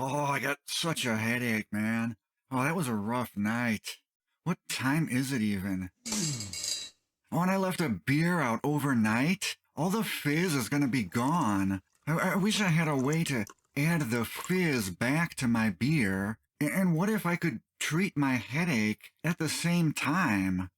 Oh, I got such a headache, man. Oh, that was a rough night. What time is it even? Oh, and I left a beer out overnight? All the fizz is gonna be gone. I wish I had a way to add the fizz back to my beer. And what if I could treat my headache at the same time?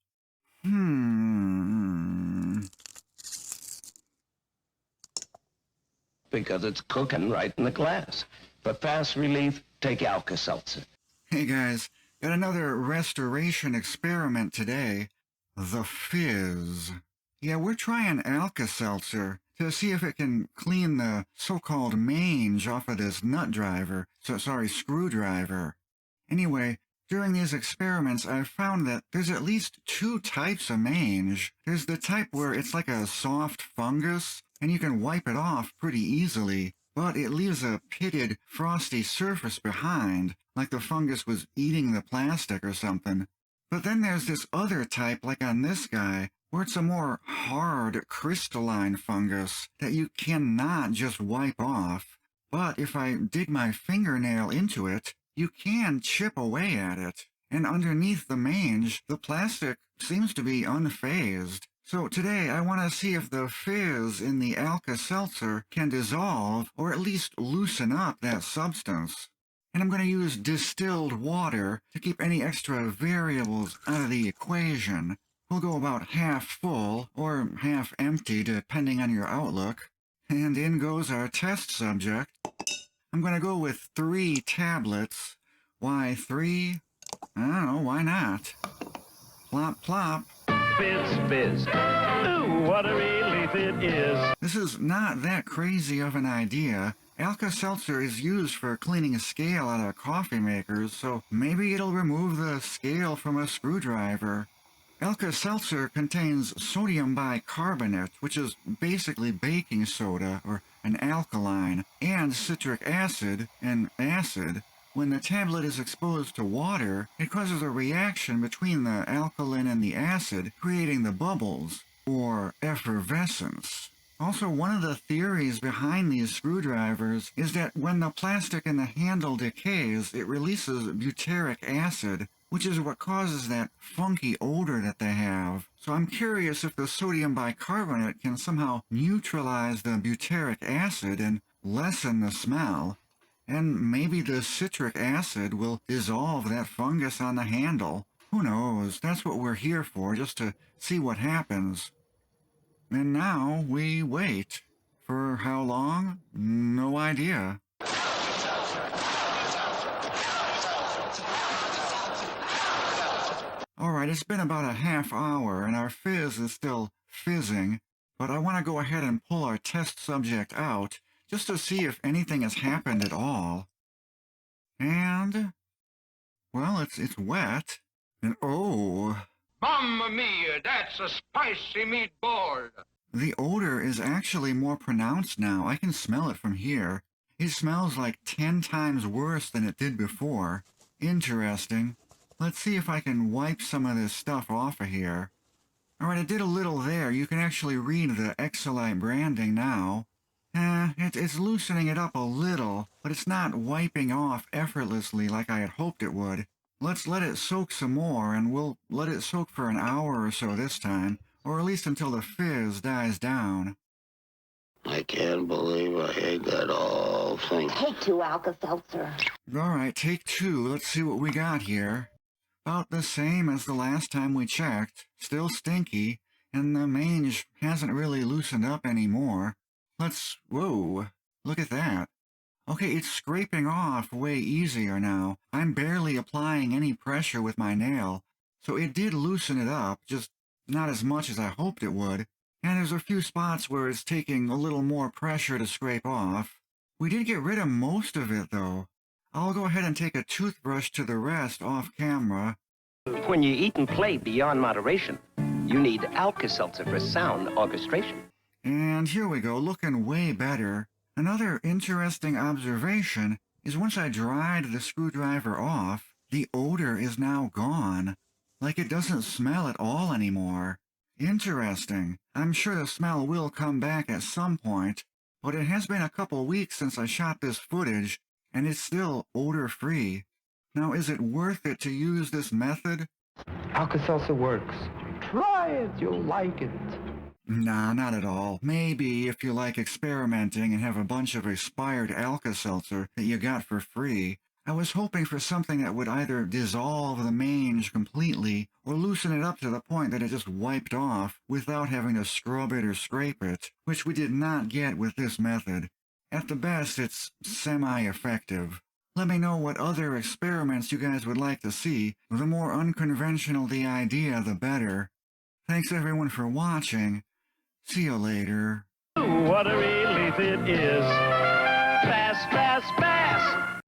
Because it's cooking right in the glass. For fast relief, take Alka Seltzer. Hey guys, got another restoration experiment today. The fizz. Yeah, we're trying Alka Seltzer to see if it can clean the so-called mange off of this nut driver. Screwdriver. Anyway, during these experiments, I've found that there's at least two types of mange. There's the type where it's like a soft fungus, and you can wipe it off pretty easily, but it leaves a pitted, frosty surface behind, like the fungus was eating the plastic or something. But then there's this other type, like on this guy, where it's a more hard, crystalline fungus that you cannot just wipe off. But if I dig my fingernail into it, you can chip away at it. And underneath the mange, the plastic seems to be unfazed. So today I want to see if the fizz in the Alka Seltzer can dissolve or at least loosen up that substance. And I'm going to use distilled water to keep any extra variables out of the equation. We'll go about half full or half empty depending on your outlook. And in goes our test subject. I'm going to go with 3 tablets. Why 3? I don't know, why not? Plop, plop. Fizz, fizz. Ooh, what a relief it is. This is not that crazy of an idea. Alka Seltzer is used for cleaning scale out of coffee makers, so maybe it'll remove the scale from a screwdriver. Alka Seltzer contains sodium bicarbonate, which is basically baking soda, or an alkaline, and citric acid, an acid. When the tablet is exposed to water, it causes a reaction between the alkaline and the acid, creating the bubbles, or effervescence. Also, one of the theories behind these screwdrivers is that when the plastic in the handle decays, it releases butyric acid, which is what causes that funky odor that they have. So I'm curious if the sodium bicarbonate can somehow neutralize the butyric acid and lessen the smell. And maybe the citric acid will dissolve that fungus on the handle. Who knows? That's what we're here for, just to see what happens. And now we wait. For how long? No idea. Alright, it's been about a half hour and our fizz is still fizzing, but I want to go ahead and pull our test subject out just to see if anything has happened at all. And, well, it's wet. And oh, Mamma mia, that's a spicy meatball! The odor is actually more pronounced now. I can smell it from here. It smells like 10 times worse than it did before. Interesting. Let's see if I can wipe some of this stuff off of here. Alright, I did a little there. You can actually read the Exolite branding now. It's loosening it up a little, but it's not wiping off effortlessly like I had hoped it would. Let's let it soak some more, and we'll let it soak for an hour or so this time, or at least until the fizz dies down. I can't believe I ate that whole thing. Take 2 Alka Seltzer. Alright, take 2. Let's see what we got here. About the same as the last time we checked. Still stinky, and the mange hasn't really loosened up anymore. Whoa, look at that. Okay, it's scraping off way easier now. I'm barely applying any pressure with my nail, so it did loosen it up, just not as much as I hoped it would. And there's a few spots where it's taking a little more pressure to scrape off. We did get rid of most of it, though. I'll go ahead and take a toothbrush to the rest off camera. When you eat and play beyond moderation, you need Alka Seltzer for sound orchestration. And here we go, looking way better. Another interesting observation is once I dried the screwdriver off, the odor is now gone. Like it doesn't smell at all anymore. Interesting. I'm sure the smell will come back at some point, but it has been a couple weeks since I shot this footage, and it's still odor-free. Now, is it worth it to use this method? Alka Seltzer works. Try it, you'll like it. Nah, not at all. Maybe if you like experimenting and have a bunch of expired Alka Seltzer that you got for free. I was hoping for something that would either dissolve the mange completely or loosen it up to the point that it just wiped off without having to scrub it or scrape it, which we did not get with this method. At the best, it's semi-effective. Let me know what other experiments you guys would like to see. The more unconventional the idea, the better. Thanks everyone for watching. See you later. What a relief it is. Fast, fast, fast.